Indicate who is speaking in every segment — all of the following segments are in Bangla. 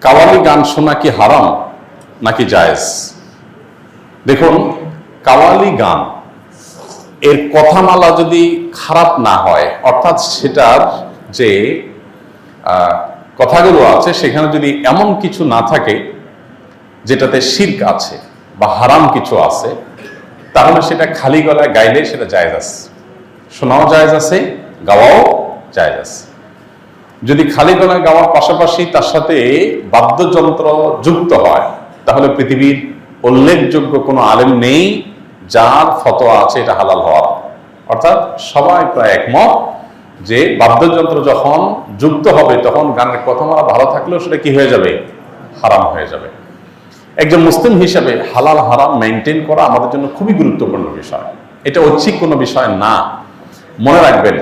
Speaker 1: কাওয়ালি গান শোনা কি হারাম নাকি জায়েজ? দেখুন, কাওয়ালি গান এর কথামালা যদি খারাপ না হয়, অর্থাৎ সেটার যে কথাগুলো আছে সেখানে যদি এমন কিছু না থাকে যেটাতে শিরক আছে বা হারাম কিছু আছে, তাহলে সেটা খালি গলায় গাইলে সেটা জায়েজ আছে, শোনাও জায়েজ আছে, গাওয়াও জায়েজ আছে। যদি খালি গলায় গাওয়ার পাশাপাশি তার সাথে বাদ্যযন্ত্র যুক্ত হয়, তাহলে পৃথিবীর উল্লেখযোগ্য কোনো আলেম নেই যার ফতোয়া আছে এটা হালাল হওয়ার। অর্থাৎ সবাই প্রায় একমত যে বাদ্যযন্ত্র যখন যুক্ত হবে তখন গানের কথামালা ভালো থাকলেও সেটা কি হয়ে যাবে? হারাম হয়ে যাবে। একজন মুসলিম হিসাবে হালাল হারাম মেনটেন করা আমাদের জন্য খুবই গুরুত্বপূর্ণ বিষয়। এটা ঐচ্ছিক কোনো বিষয় না। মনে রাখবেন,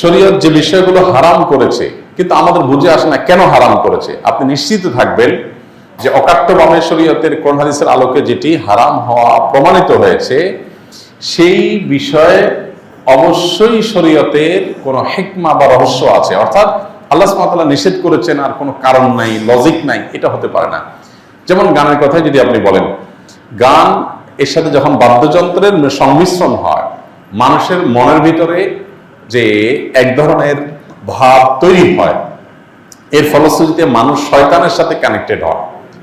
Speaker 1: শরীয়ত যে বিষয়গুলো হারাম করেছে কিন্তু আমাদের বুঝে আসে না কেন হারাম করেছে, আপনি নিশ্চিত থাকবেন যে অকাট্যভাবে শরীয়তের কোরআন হাদিসের আলোকে যেটি হারাম হওয়া প্রমাণিত হয়েছে সেই বিষয়ে অবশ্যই শরীয়তের কোনো হিকমা বা রহস্য আছে। অর্থাৎ আল্লাহ সুবহানাহু ওয়া তাআলা নিষেধ করেছেন আর কোনো কারণ নাই, লজিক নাই, এটা হতে পারে না। যেমন গানের কথাই যদি আপনি বলেন, গান এর সাথে যখন বাদ্যযন্ত্রের সংমিশ্রণ হয়, মানুষের মনের ভিতরে যে এক ধরনের ভাব তৈরি হয়, এর ফলশ্রুতিতে মানুষ শয়তানের সাথে কানেক্টেড হয়,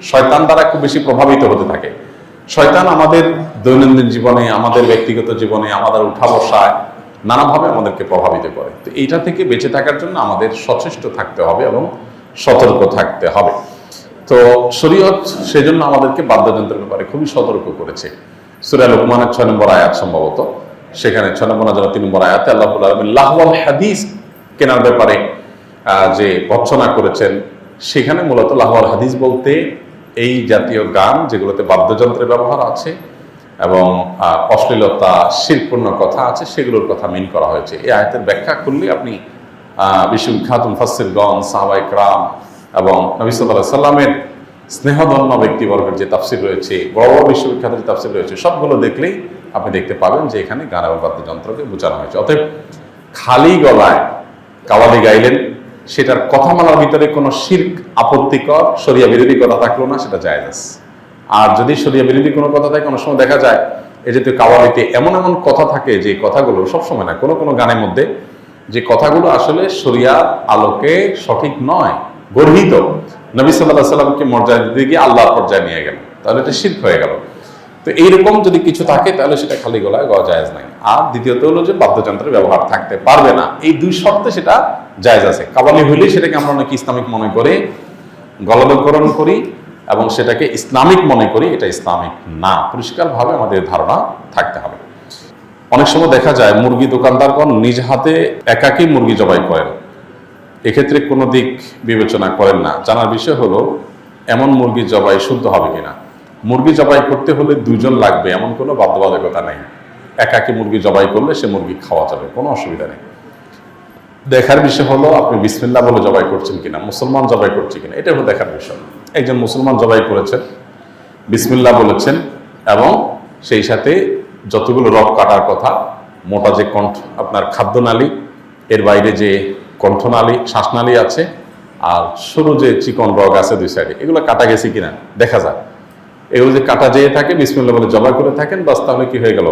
Speaker 1: শয়তান দ্বারা খুব বেশি প্রভাবিত হতে থাকে। শয়তান আমাদের দৈনন্দিন জীবনে, আমাদের ব্যক্তিগত জীবনে, আমাদের উঠা বসায় নানাভাবে আমাদেরকে প্রভাবিত করে। তো এইটা থেকে বেঁচে থাকার জন্য আমাদের সচেষ্ট থাকতে হবে এবং সতর্ক থাকতে হবে। তো শরীয়ত সেজন্য আমাদেরকে বাদ্যযন্ত্রের ব্যাপারে খুবই সতর্ক করেছে। সূরা লুকমানের 6 নম্বর আয়াত, সম্ভবত সেখানে 6 নম্বর 3 নম্বর আয়াতে আল্লাহ রাব্বুল আলামিন লাহওয়াল হাদিস কেনার ব্যাপারে যে ভর্ৎসনা করেছেন, সেখানে মূলত লাহওয়াল হাদিস বলতে এই জাতীয় গান যেগুলোতে বাদ্যযন্ত্রের ব্যবহার আছে এবং অশ্লীলতা, শিরকপূর্ণ কথা আছে, সেগুলোর কথা মিন করা হয়েছে। এই আয়াতের ব্যাখ্যা করলে আপনি বিশ্ববিখ্যাত মুফাসসিরগণ, সাহাবায়ে কেরাম এবং নবী সাল্লাল্লাহু আলাইহি সাল্লামের স্নেহধন্য ব্যক্তিবর্গের যে তাফসির রয়েছে, বড় বড় বিশ্ববিখ্যাত যে তাফসির রয়েছে, সবগুলো দেখলেই আপনি দেখতে পাবেন যে এখানে গান এবং বাদ্যযন্ত্রকে বোঝানো হয়েছে। অতএব খালি গলায় কাওয়ালি গাইলেন, সেটার কথামালার ভিতরে কোনো শিরক, আপত্তিকর, শরিয়া বিরোধী কথা থাকলো না, সেটা জায়েজ আছে। আর যদি শরিয়া বিরোধী কোনো কথা থাকে, অনেক সময় দেখা যায় এই যে কাওয়ালিতে এমন এমন কথা থাকে যে কথাগুলো সবসময় না, কোনো কোনো গানের মধ্যে যে কথাগুলো আসলে শরিয়ার আলোকে সঠিক নয়, গর্হিত, নবী সাল্লাল্লাহু আলাইহি সাল্লামকে মর্যাদা দিতে গিয়ে আল্লাহর পর্যায়ে নিয়ে গেল, তাহলে এটা শিরক হয়ে গেল। তো এইরকম যদি কিছু থাকে তাহলে সেটা খালি গলায় গাওয়া জায়েজ নাই। আর দ্বিতীয়ত হলো যে বাদ্যযন্ত্রের ব্যবহার থাকতে পারবে না, এই দুই শর্তে সেটা জায়েজ আছে। কাওয়ালি হইলে সেটাকে আমরা অনেকে ইসলামিক মনে করে গলদকরণ করি এবং সেটাকে ইসলামিক মনে করি, এটা ইসলামিক না। পরিষ্কারভাবে আমাদের ধারণা থাকতে হবে। অনেক সময় দেখা যায় মুরগি দোকানদারগণ নিজ হাতে একাকী মুরগি জবাই করেন, এক্ষেত্রে কোনো দিক বিবেচনা করেন না। জানার বিষয় হলো এমন মুরগি জবাই শুদ্ধ হবে কিনা। মুরগি জবাই করতে হলে দুজন লাগবে এমন কোনো বাধ্যবাধকতা নেই। একাকী মুরগি জবাই করলে সে মুরগি খাওয়া যাবে, কোনো অসুবিধা নেই। দেখার বিষয় হলো আপনি বিসমিল্লাহ বলে জবাই করছেন কিনা, মুসলমান জবাই করছে কিনা, এটা হলো দেখার বিষয়। একজন মুসলমান জবাই করেছেন, বিসমিল্লাহ বলেছেন এবং সেই সাথে যতগুলো রগ কাটার কথা, মোটা যে কণ্ঠ আপনার খাদ্যনালী, এর বাইরে যে কণ্ঠনালী, শ্বাসনালী আছে, আর সরু যে চিকন রগ আছে দুই সাইডে, এগুলো কাটা গেছে কিনা দেখা যায়। এগুলো যে কাটা যেয়ে থাকে, বিসমিল্লাহ বলে জবাই করে থাকেন, বাস তাহলে কি হয়ে গেল,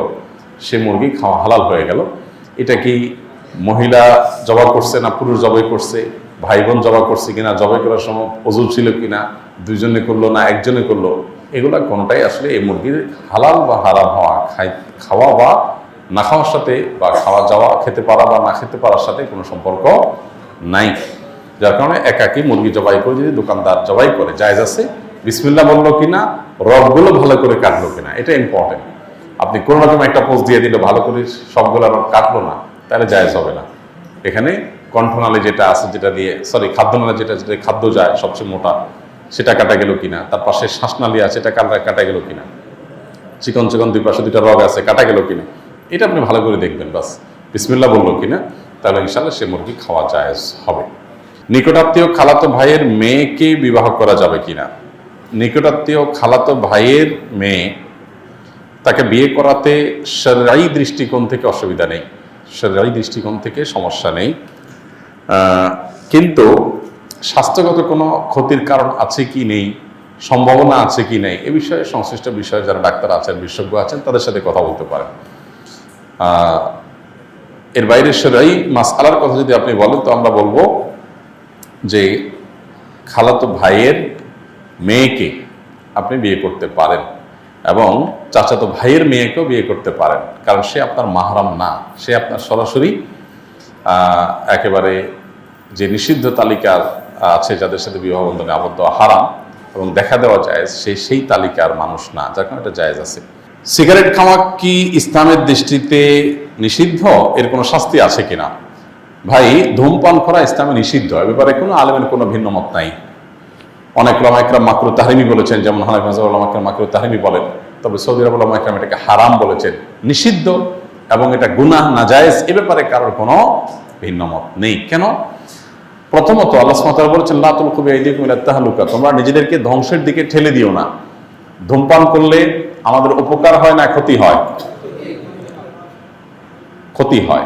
Speaker 1: সে মুরগি খাওয়া হালাল হয়ে গেল। এটা কি মহিলা জবাই করছে না পুরুষ জবাই করছে, ভাই বোন জবাই করছে কিনা, জবাই করার সময় ওযু ছিল কিনা, দুইজনে করলো না একজনে করলো, এগুলা কোনটাই আসলে এই মুরগির হালাল বা হারাম হওয়া, খাওয়া বা না খাওয়ার সাথে, বা খাওয়া যাওয়া, খেতে পারা বা না খেতে পারার সাথে কোনো সম্পর্ক নাই। যার কারণে একাকী মুরগি জবাই করে যদি দোকানদার জবাই করে, জায়েজ আছে। বিসমিল্লাহ বললো কিনা, রগগুলো ভালো করে কাটলো কিনা, এটা ইম্পর্টেন্ট। আপনি কোনো রকম একটা পোস্ট দিয়ে দিল, ভালো করে সবগুলো রগ কাটলো না, তাহলে জায়েজ হবে না। এখানে কণ্ঠনালী যেটা আছে, যেটা দিয়ে খাদ্যনালী, যেটা খাদ্য যায় সবচেয়ে মোটা, সেটা কাটা গেল কিনা, তার পাশে শ্বাসনালী আছে, এটা কাটা গেল কিনা, চিকন চিকন দুই পাশে দুইটা রগ আছে, কাটা গেল কিনা, এটা আপনি ভালো করে দেখবেন। বাস বিসমিল্লাহ বললো কিনা, তাহলে ইনশাআল্লাহ সে মুরগি খাওয়া জায়েজ হবে। নিকটাত্মীয় খালাতো ভাইয়ের মেয়েকে বিবাহ করা যাবে কিনা? নিকটাত্মীয় খালাতো ভাইয়ের মেয়ে, তাকে বিয়ে করাতে শরঈ দৃষ্টিকোণ থেকে অসুবিধা নেই, শরঈ দৃষ্টিকোণ থেকে সমস্যা নেই। কিন্তু স্বাস্থ্যগত কোনো ক্ষতির কারণ আছে কি নেই, সম্ভাবনা আছে কি নেই, এ বিষয়ে সংশ্লিষ্ট বিষয়ে যারা ডাক্তার আছেন, বিশেষজ্ঞ আছেন, তাদের সাথে কথা বলতে পারেন। এর বাইরে সেরাই মাসআলার কথা যদি আপনি বলেন, তো আমরা বলবো যে খালাতো ভাইয়ের মেয়েকে আপনি বিয়ে করতে পারেন এবং চাচাতো ভাইয়ের মেয়েকেও বিয়ে করতে পারেন, কারণ সে আপনার মাহরাম না, সে আপনার সরাসরি একেবারে যে নিষিদ্ধ তালিকার আছে যাদের সাথে বিবাহ বন্ধনে আবদ্ধ হারাম এবং দেখা দেওয়া জায়েজ, সেই তালিকার মানুষ না, যার কারণে এটা জায়েজ আছে। সিগারেট খাওয়া কি ইসলামের দৃষ্টিতে নিষিদ্ধ? এর কোনো শাস্তি আছে কিনা? ভাই, ধূমপান করা ইসলামে নিষিদ্ধ, এ ব্যাপারে কোনো আলেমের কোনো ভিন্ন মত নাই। অনেক ওলামা ইকরাম মাকরুহ তাহরিমি বলেছেন, যেমন হানাফি মাযহাবের ওলামা ইকরাম মাকরুহ তাহরিমি বলেন, তবে সৌদি আরবের ওলামা ইকরাম এটাকে হারাম বলেছেন, নিষিদ্ধ এবং এটা গুনাহ নাজায়েজ, এ ব্যাপারে কারোর কোনো ভিন্ন মত নেই। কেন? প্রথমত আল্লাহ সুবহানাহু ওয়া তাআলা বলেছেন, লা তুলকু বিআইদিকুম ইলা তাহলুকা, তোমরা নিজেদেরকে ধ্বংসের দিকে ঠেলে দিও না। ধূমপান করলে আমাদের উপকার হয় না ক্ষতি হয়? ক্ষতি হয়।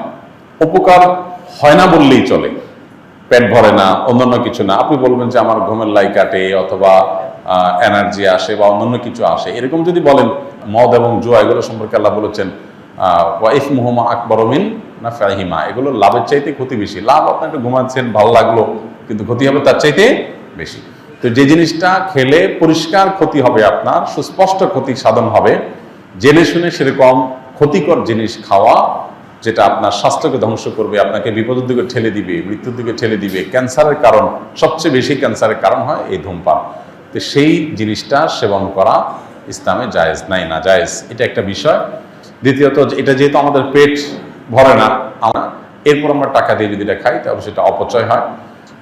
Speaker 1: উপকার হয় না বললেই চলে, পেট ভরে না, অন্যান্য কিছু না। আপনি বলবেন যে আমার ঘুমের লাই কাটে অথবা এনার্জি আসে বা অন্যান্য কিছু আসে, এরকম যদি বলেন, মদ এবং জুয়া এগুলো সম্পর্কে আল্লাহ বলেছেন ওয়া ইসমুহুমা আকবারু মিন নাফইহিমা, এগুলো লাভের চাইতে ক্ষতি বেশি। লাভ আপনি একটু ঘুমাচ্ছেন, ভালো লাগলো, কিন্তু ক্ষতি হবে তার চাইতে বেশি। তো যে জিনিসটা খেলে পরিষ্কার ক্ষতি হবে, আপনার সুস্পষ্ট ক্ষতি সাধন হবে, জেনে শুনে সেরকম ক্ষতিকর জিনিস খাওয়া যেটা আপনার স্বাস্থ্যকে ধ্বংস করবে, আপনাকে বিপদের দিকে ঠেলে দিবে, মৃত্যুর দিকে ঠেলে দিবে, ক্যান্সারের কারণ, সবচেয়ে বেশি ক্যান্সারের কারণ হয় এই ধূমপান। তো সেই জিনিসটা সেবন করা ইসলামে জায়েজ নাই, না জায়েজ, এটা একটা বিষয়। দ্বিতীয়ত, এটা যেহেতু আমাদের পেট ভরে না, এরপর আমরা টাকা দিয়ে যদি এটা খাই তাহলে সেটা অপচয় হয়,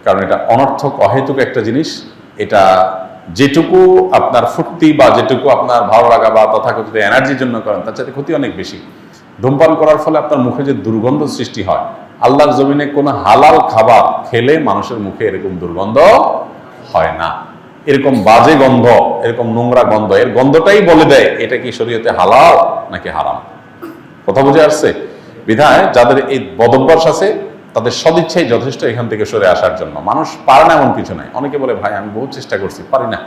Speaker 1: কারণ এটা অনর্থক অহেতুক একটা জিনিস। এটা যেটুকু আপনার ফুর্তি বা যেটুকু আপনার ভালো লাগা বা তথাকথিত এনার্জির জন্য করেন, তার চাইতে ক্ষতি অনেক বেশি। ধূমপান করার ফলে আপনার মুখে যে দুর্গন্ধ সৃষ্টি হয়, আল্লাহর জমিনে কোনো হালাল খাবার খেলে মানুষের মুখে এরকম দুর্গন্ধ হয় না। এরকম বাজে গন্ধ, এরকম নোংরা গন্ধ, এর গন্ধটাই বলে দেয় এটা কি শরীয়তে হালাল নাকি হারাম। কথা বুঝে আসছে? বিধায় যাদের এই বদভ্যাস আছে তাদের সদিচ্ছাই যথেষ্ট এখান থেকে সরে আসার জন্য। মানুষ পারে না এমন কিছু নাই। অনেকে বলে, ভাই আমি বহু চেষ্টা করছি, পারি না।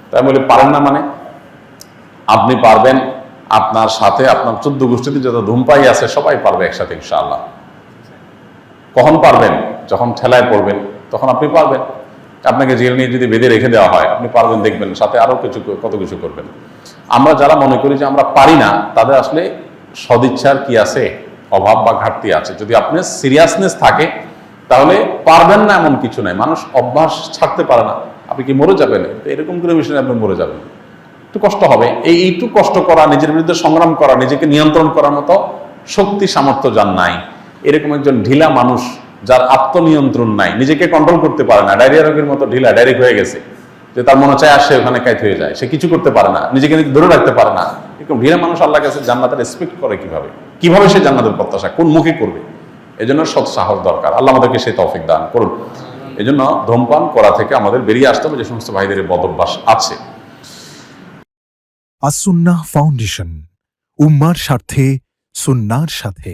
Speaker 1: তাই বলে পারেন না মানে? আপনি পারবেন, আপনার সাথে আপনার 14 গোষ্ঠীতে যত ধূমপাই আছে সবাই পারবে একসাথে ইনশাআল্লাহ। কখন পারবেন? যখন ঠেলায় পড়বেন তখন আপনি পারবেন। আপনাকে জেল নিয়ে যদি বেঁধে রেখে দেওয়া হয়, আপনি পারবেন, দেখবেন সাথে আরো কত কিছু করবেন। আমরা যারা মনে করি যে আমরা পারি না, তাদের আসলে সদিচ্ছার কি আছে, অভাব বা ঘাটতি আছে। যদি আপনার সিরিয়াসনেস থাকে তাহলে পারবেন না এমন কিছু নাই। মানুষ অভ্যাস ছাড়তে পারে না। আপনি কি মরে যাবেন? এরকম করে বিষয় আপনি মরে যাবেন, একটু কষ্ট হবে। এইটু কষ্ট করা, নিজের বিরুদ্ধে সংগ্রাম করা, নিজেকে নিয়ন্ত্রণ করার মতো শক্তি সামর্থ্য যার নাই, এরকম একজন ঢিলা মানুষ যার আত্মনিয়ন্ত্রণ নাই, নিজেকে কন্ট্রোল করতে পারে না, ডায়রিয়া রোগের মতো ঢিলা, ডাইরেক্ট হয়ে গেছে, যে তার মনে চায় আসে ওখানে কাইত হয়ে যায়, সে কিছু করতে পারে না, নিজেকে ধরে রাখতে পারে না, এরকম ঢিলা মানুষ আল্লাহর কাছে জান্নাতের এক্সপেক্ট করে কিভাবে সে জান্নাতের প্রত্যাশা কোন মুখে করবে? এজন্য সৎ সাহস দরকার। আল্লাহ আমাদেরকে সেই তৌফিক দান করুন। এজন্য ধূমপান করা থেকে আমাদের বেরিয়ে আসতে হবে, যে সমস্ত ভাইদের বদভ্যাস আছে।
Speaker 2: আস-সুন্নাহ ফাউন্ডেশন, উম্মার স্বার্থে সুন্নাহর সাথে।